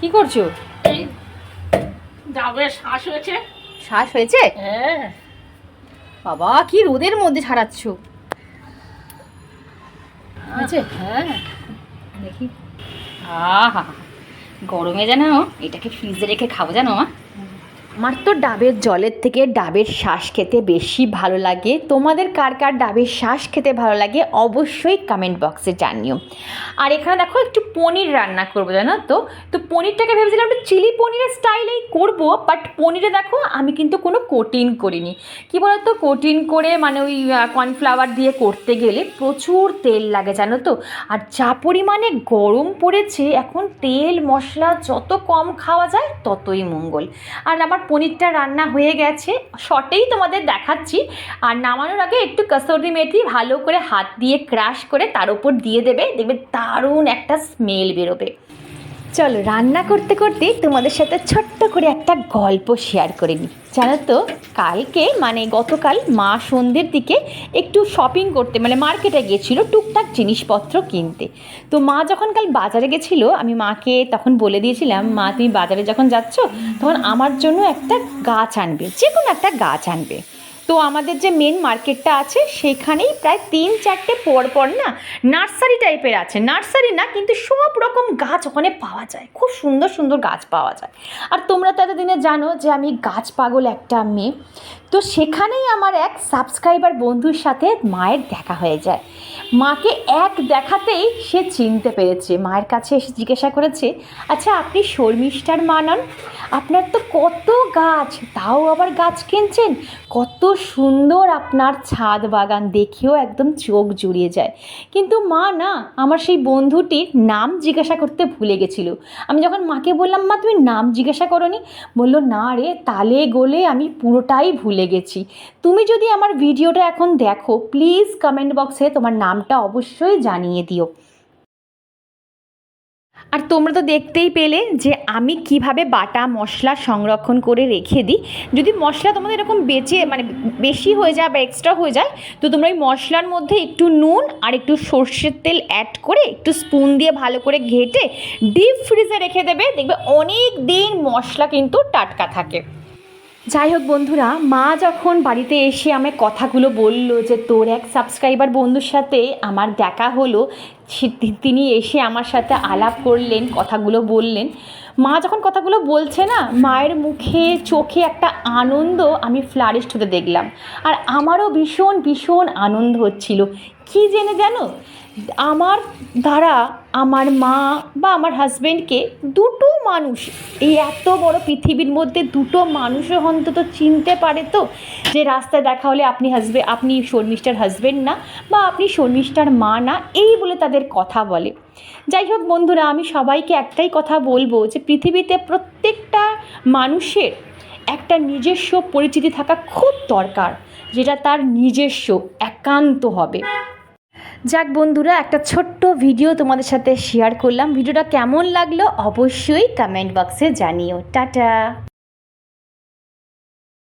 কি করছো? এই ডাবের শ্বাস হয়েছে। শ্বাস হয়েছে? হ্যাঁ। বাবা কি রোদের মধ্যে ছাড়াচ্ছ। হয়েছে? হ্যাঁ। দেখি। আহা, গরমে জানো এটাকে ফ্রিজে রেখে খাবো জানো মা। আমার তো ডাবের জলের থেকে ডাবের শ্বাস খেতে বেশি ভালো লাগে। তোমাদের কার কার ডাবের শ্বাস খেতে ভালো লাগে অবশ্যই কমেন্ট বক্সে জানিও। আর এখানে দেখো একটু পনির রান্না করবো জানো তো। তো পনিরটাকে ভেবেছিলাম একটু চিলি পনিরের স্টাইলেই করবো, বাট পনিরে দেখো আমি কিন্তু কোনো কোটিং করিনি। কী বলতো, কোটিং করে মানে ওই কর্নফ্লাওয়ার দিয়ে করতে গেলে প্রচুর তেল লাগে জানো তো। আর যা পরিমাণে গরম পড়েছে এখন, তেল মশলা যত কম খাওয়া যায় ততই মঙ্গল। আর আমার পনিরটা রান্না হয়ে গেছে, শর্টেই তোমাদের দেখাচ্ছি। আর নামানোর আগে একটু কসুরি মেথি ভালো করে হাত দিয়ে ক্রাশ করে তার উপর দিয়ে দেবে, দেখবে দারুণ একটা স্মেল বেরোবে। চলো রান্না করতে করতে তোমাদের সাথে ছোট্ট করে একটা গল্প শেয়ার করে নিই। জানো তো কালকে মানে গতকাল মা সন্ধ্যের দিকে একটু শপিং করতে মানে মার্কেটে গিয়েছিলো টুকটাক জিনিসপত্র কিনতে। তো মা যখন কাল বাজারে গেছিলো আমি মাকে তখন বলে দিয়েছিলাম, মা তুমি বাজারে যখন যাচ্ছ তখন আমার জন্য একটা গাছ আনবে, যে কোনো একটা গাছ আনবে। তো আমাদের যে মেন মার্কেটটা আছে সেখানেই প্রায় 3-4টে পর না নার্সারি টাইপের আছে, নার্সারি না কিন্তু সব রকম গাছ ওখানে পাওয়া যায়, খুব সুন্দর সুন্দর গাছ পাওয়া যায়। আর তোমরা তো এতদিনে জানো যে আমি গাছ পাগল একটা মেয়ে। তো সেখানেই আমার এক সাবস্ক্রাইবার বন্ধুর সাথে মায়ের দেখা হয়ে যায়। মাকে এক দেখাতেই সে চিনতে পেরেছে, মায়ের কাছে এসে জিজ্ঞাসা করেছে, আচ্ছা আপনি শর্মিষ্ঠার মা নন? আপনার তো কত গাছ, তাও আবার গাছ কিনছেন, কত সুন্দর আপনার ছাদ বাগান, দেখেও একদম চোখ জুড়িয়ে যায়। কিন্তু মা না আমার সেই বন্ধুটির নাম জিজ্ঞাসা করতে ভুলে গেছিলো। আমি যখন মাকে বললাম, মা তুমি নাম জিজ্ঞাসা করোনি? বললো না রে, তালে গোলে আমি পুরোটাই ভুলে গেছি। তুমি যদি আমার ভিডিওটা এখন দেখো প্লিজ কমেন্ট বক্সে তোমার নামটা অবশ্যই জানিয়ে দিও। আর তোমরা তো দেখতেই পেলে যে আমি কিভাবে বাটা মশলা সংরক্ষণ করে রেখে দিই। যদি মশলা তোমাদের এরকম মানে বেশি হয়ে যায় বা এক্সট্রা হয়ে যায়, তো তোমরা ওই মশলার মধ্যে একটু নুন আর একটু সর্ষের তেল অ্যাড করে একটু স্পুন দিয়ে ভালো করে ঘেঁটে ডিপ ফ্রিজে রেখে দেবে, দেখবে অনেক দিন মশলা কিন্তু টাটকা থাকে। যাই হোক বন্ধুরা, মা যখন বাড়িতে এসে আমায় কথাগুলো বলল যে তোর এক সাবস্ক্রাইবার বন্ধুর সাথে আমার দেখা হলো, তিনি এসে আমার সাথে আলাপ করলেন, কথাগুলো বললেন। মা যখন কথাগুলো বলছে না, মায়ের মুখে চোখে একটা আনন্দ আমি ফ্লারিশড হতে দেখলাম। আর আমারও ভীষণ ভীষণ আনন্দ হচ্ছিল। কী জেনে জানো, আমার দ্বারা আমার মা বা আমার হাজব্যান্ডকে দুটো মানুষ এই এত বড় পৃথিবীর মধ্যে দুটো মানুষও অন্তত চিনতে পারে, তো যে রাস্তায় দেখা হলে আপনি শর্মিষ্ঠার হাজব্যান্ড না, বা আপনি শর্মিষ্ঠার মা না, এই বলে তাদের কথা বলে। যাই হোক বন্ধুরা, আমি সবাইকে একটাই কথা বলবো যে পৃথিবীতে প্রত্যেকটা মানুষের একটা নিজস্ব পরিচিতি থাকা খুব দরকার, যেটা তার নিজস্ব একান্ত হবে। যাক বন্ধুরা, একটা ছোট্ট ভিডিও তোমাদের সাথে শেয়ার করলাম। ভিডিওটা কেমন লাগলো অবশ্যই কমেন্ট বক্সে জানিও। টাটা।